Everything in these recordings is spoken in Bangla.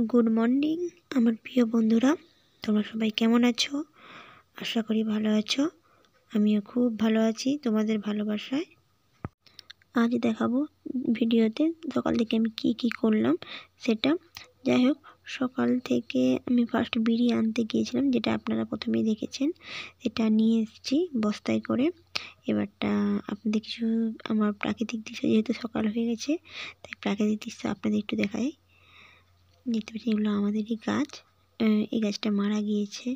গুড মর্নিং আমার প্রিয় বন্ধুরা, তোমরা সবাই কেমন আছো? আশা করি ভালো আছো। আমিও খুব ভালো আছি তোমাদের ভালোবাসায়। আজ দেখাবো ভিডিওতে সকাল থেকে আমি কি করলাম সেটা। যাই হোক, সকাল থেকে আমি ফার্স্ট বিড়ি আনতে গিয়েছিলাম, যেটা আপনারা প্রথমেই দেখেছেন। এটা নিয়ে এসেছি বস্তায় করে। এবারটা আপনাদের কিছু আমার প্রাকৃতিক দৃশ্য, যেহেতু সকাল হয়ে গেছে তাই প্রাকৃতিক দৃশ্য আপনাদের একটু দেখাই। দেখতে পাচ্ছি এগুলো আমাদেরই গাছ। এই গাছটা মারা গিয়েছে।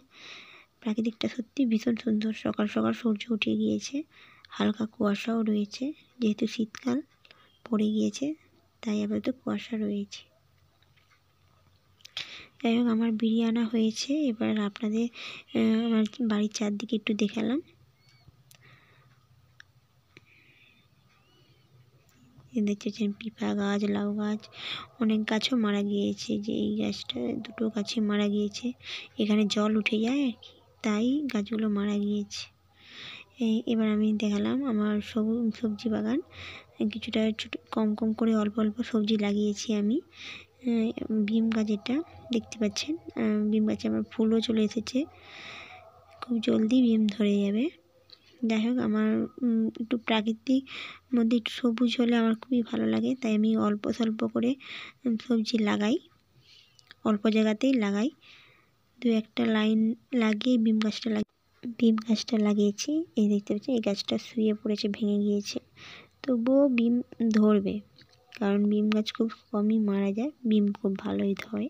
প্রাকৃতিকটা সত্যি ভীষণ সুন্দর। সকাল সকাল সূর্য উঠে গিয়েছে, হালকা কুয়াশাও রয়েছে, যেহেতু শীতকাল পড়ে গিয়েছে তাই আপাতত কুয়াশা রয়েছে। যাই হোক, আমার বিড়ি আনা হয়েছে। এবার আপনাদের আমার বাড়ির চারদিকে একটু দেখালাম। দেখতেছেন পিপা গাছ, লাউ গাছ, অনেক গাছও মারা গিয়েছে। যে এই গাছটা, দুটো গাছে মারা গিয়েছে। এখানে জল উঠে যায় আর কি, তাই গাছগুলো মারা গিয়েছে। এবার আমি দেখালাম আমার সবজি বাগান। কিছুটা ছোটো কম কম করে অল্প অল্প সবজি লাগিয়েছি আমি। বিম গাছ, এটা দেখতে পাচ্ছেন, বিম গাছে আমার ফুলও চলে এসেছে। খুব জলদি বিম ধরে যাবে। যাই হোক, আমার একটু প্রাকৃতিক মধ্যে একটু সবুজ হলে আমার খুবই ভালো লাগে, তাই আমি অল্প স্বল্প করে সবজি লাগাই, অল্প জায়গাতেই লাগাই। দু একটা লাইন লাগিয়ে বিম গাছটা লাগিয়েছি। এই দেখতে পাচ্ছি এই গাছটা শুয়ে পড়েছে, ভেঙে গিয়েছে, তবুও বিম ধরবে, কারণ বিম গাছ খুব কমই মারা যায়, বিম খুব ভালোই ধরে।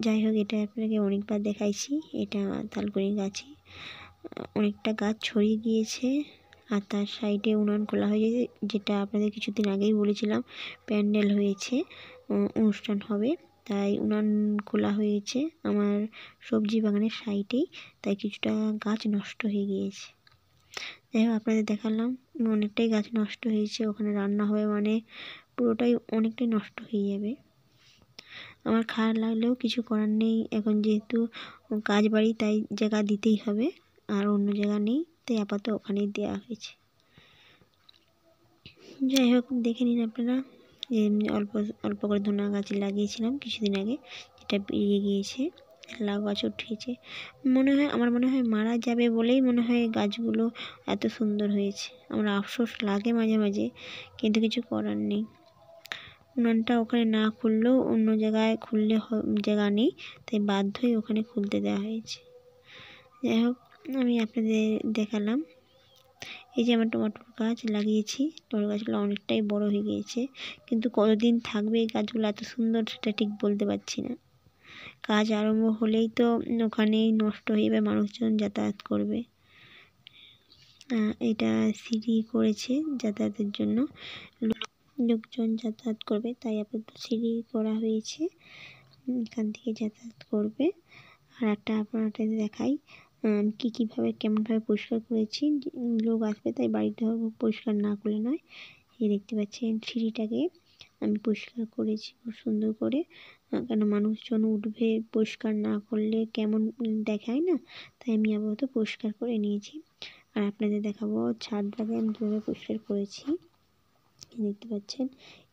যাই হোক, এটা আপনাকে অনেকবার দেখাইছি। এটা তালকুনি গাছই, অনেকটা গাছ ছড়িয়ে গিয়েছে। আর তার সাইডে উনান খোলা হয়ে গেছে, যেটা আপনাদের কিছুদিন আগেই বলেছিলাম প্যান্ডেল হয়েছে, অনুষ্ঠান হবে, তাই উনান খোলা হয়েছে আমার সবজি বাগানের সাইডেই, তাই কিছুটা গাছ নষ্ট হয়ে গিয়েছে। যাই হোক, আপনাদের দেখালাম অনেকটাই গাছ নষ্ট হয়েছে। ওখানে রান্না হবে মানে পুরোটাই অনেকটাই নষ্ট হয়ে যাবে। আমার খারাপ লাগলেও কিছু করার নেই, এখন যেহেতু কাজ বাড়ি তাই জায়গা দিতেই হবে, আর অন্য জায়গা নেই, তাই আপাতত ওখানেই দেওয়া হয়েছে। যাই হোক, দেখে নিন আপনারা যে অল্প অল্প করে ধনা গাছ লাগিয়েছিলাম কিছুদিন আগে, যেটা বেরিয়ে গিয়েছে। লাউ গাছ উঠিয়েছে। আমার মনে হয় মারা যাবে বলেই মনে হয় গাছগুলো এত সুন্দর হয়েছে। আমার আফসোস লাগে মাঝে মাঝে, কিন্তু কিছু করার নেই। উনানটা ওখানে না খুললেও অন্য জায়গায় খুললে জায়গা নেই, তাই বাধ্যই ওখানে খুলতে দেওয়া হয়েছে। যাই হোক, আমি আপনাদের দেখালাম। এই যে আমার টমেটোর গাছ লাগিয়েছি, টমেটো গাছগুলো অনেকটাই বড় হয়ে গিয়েছে, কিন্তু কতদিন থাকবে এই গাছগুলো এত সুন্দর সেটা ঠিক বলতে পারছি না। কাজ আরম্ভ হলেই তো ওখানেই নষ্ট হয়ে যাবে, মানুষজন যাতায়াত করবে। এটা সিঁড়ি করেছে যাতায়াতের জন্য, লোকজন যাতায়াত করবে, তাই আপাতত সিঁড়ি করা হয়েছে, এখান থেকে যাতায়াত করবে। আর একটা আপনাদের দেখাই কীভাবে কেমনভাবে পরিষ্কার করেছি। লোক আসবে তাই বাড়িটা পরিষ্কার না করলে নয়। এই দেখতে পাচ্ছেন সিঁড়িটাকে আমি পরিষ্কার করেছি খুব সুন্দর করে, কেন মানুষজন উঠবে, পরিষ্কার না করলে কেমন দেখায় না, তাই আমি আপাতত পরিষ্কার করে নিয়েছি। আর আপনাদের দেখাবো ছাদটাকে আমি কীভাবে পরিষ্কার করেছি। দেখতে পাচ্ছেন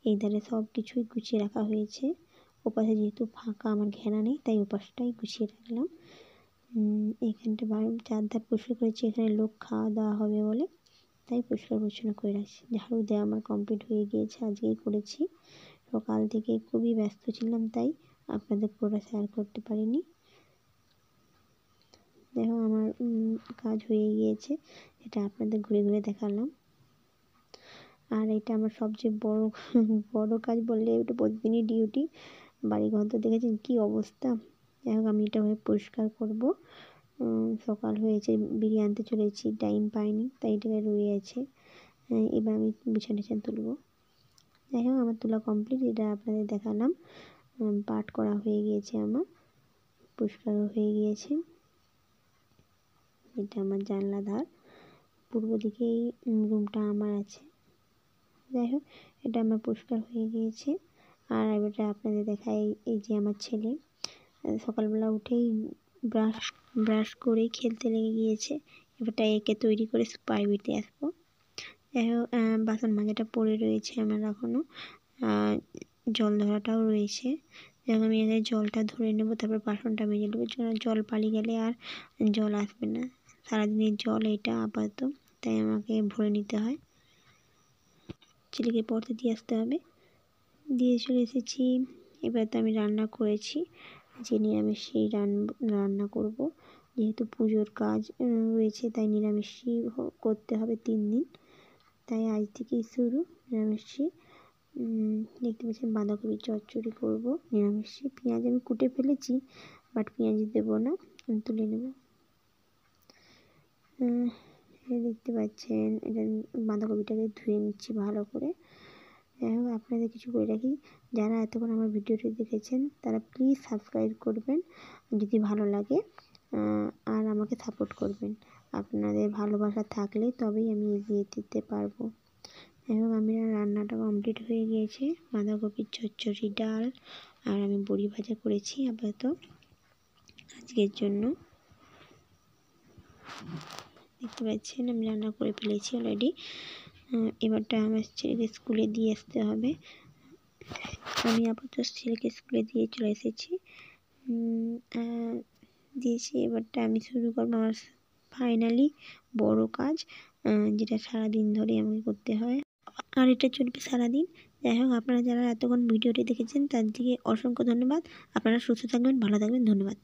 এই ধারে সব কিছুই গুছিয়ে রাখা হয়েছে। ওপাশে যেহেতু ফাঁকা, আমার ঘেরা নেই, তাই ওপাশটাই গুছিয়ে রাখলাম। এইখানটা চারধার পরিষ্কার করেছি, এখানে লোক খাওয়া দাওয়া হবে বলে, তাই পরিষ্কার পরিচ্ছন্ন করে রাখছি। ঝাড়ু দেওয়া আমার কমপ্লিট হয়ে গিয়েছে, আজকেই করেছি। সকাল থেকে খুবই ব্যস্ত ছিলাম, তাই আপনাদের পুরোটা শেয়ার করতে পারিনি। দেখো আমার কাজ হয়ে গিয়েছে, এটা আপনাদের ঘুরে ঘুরে দেখালাম। আর এটা আমার সবচেয়ে বড় কাজ বললে, এটা প্রতিদিনই ডিউটি। বাড়িঘর তো দেখেছেন কী অবস্থা। যাই হোক, আমি এটা পরিষ্কার করব। সকাল হয়েছে, বিরিয়ানি আনতে চলেছি, টাইম পাইনি, তাই এটাকে রয়ে আছে। এবার আমি বিছানা তুলব। যাই হোক, আমার তোলা কমপ্লিট, এটা আপনাদের দেখালাম। পাট করা হয়ে গিয়েছে, আমার পরিষ্কার হয়ে গিয়েছে। এটা আমার জানলা ধার, পূর্ব দিকেই রুমটা আমার আছে। যাই হোক, এটা আমার পরিষ্কার হয়ে গিয়েছে। আর এটা আপনাদের দেখাই, এই যে আমার ছেলে সকালবেলা উঠেই ব্রাশ করে খেলতে লেগে গিয়েছে। এবারটা একে তৈরি করে প্রাইভেটে আসবো। যাই হোক, বাসন মাজাটা পড়ে রয়েছে আমার এখনও, জল ধরাটাও রয়েছে। যখন আমি এখানে জলটা ধরে নেবো, তারপর বাসনটা মেজে নেবো। জল পালিয়ে গেলে আর জল আসবে না, সারাদিনের জল এটা আপাতত, তাই আমাকে ভরে নিতে হয়। ছেলেকে পড়তে দিয়ে আসতে হবে, দিয়ে চলে এসেছি। এবার তো আমি রান্না করেছি, যে নিরামিষই রান্না করব, যেহেতু পুজোর কাজ রয়েছে, তাই নিরামিষই করতে হবে 3 দিন, তাই আজ থেকেই শুরু নিরামিষই। দেখতে পাচ্ছেন বাঁধাকপির চচ্চড়ি করব নিরামিষই। পেঁয়াজ আমি কুটে ফেলেছি, বাট পেঁয়াজ দেবো না, তুলে নেব। দেখতে পাচ্ছেন এটা বাঁধাকপিটাকে ধুয়ে নিচ্ছি ভালো করে। যাই হোক, আপনাদের কিছু করে রাখি, যারা এতক্ষণ আমার ভিডিওটি দেখেছেন তারা প্লিজ সাবস্ক্রাইব করবেন যদি ভালো লাগে, আর আমাকে সাপোর্ট করবেন। আপনাদের ভালোবাসা থাকলে তবেই আমি এগিয়ে যেতে পারবো। এবং আমি রান্নাটা কমপ্লিট হয়ে গিয়েছে, বাঁধাকপির চচ্চড়ি, ডাল, আর আমি বড়ি ভাজা করেছি আপাতত আজকের জন্য। দেখতে পাচ্ছেন আমি রান্না করে ফেলেছি অলরেডি। এবারটা আমার ছেলেকে স্কুলে দিয়ে আসতে হবে। আমি আপাতত ছেলেকে স্কুলে দিয়ে চলে এসেছি, দিয়েছি। এবারটা আমি শুরু করবো আমার ফাইনালি বড় কাজ, যেটা সারাদিন ধরে আমাকে করতে হয়, আর এটা চলবে সারাদিন। যাই হোক, আপনারা যারা এতক্ষণ ভিডিওটি দেখেছেন তার দিকে অসংখ্য ধন্যবাদ। আপনারা সুস্থ থাকবেন, ভালো থাকবেন, ধন্যবাদ।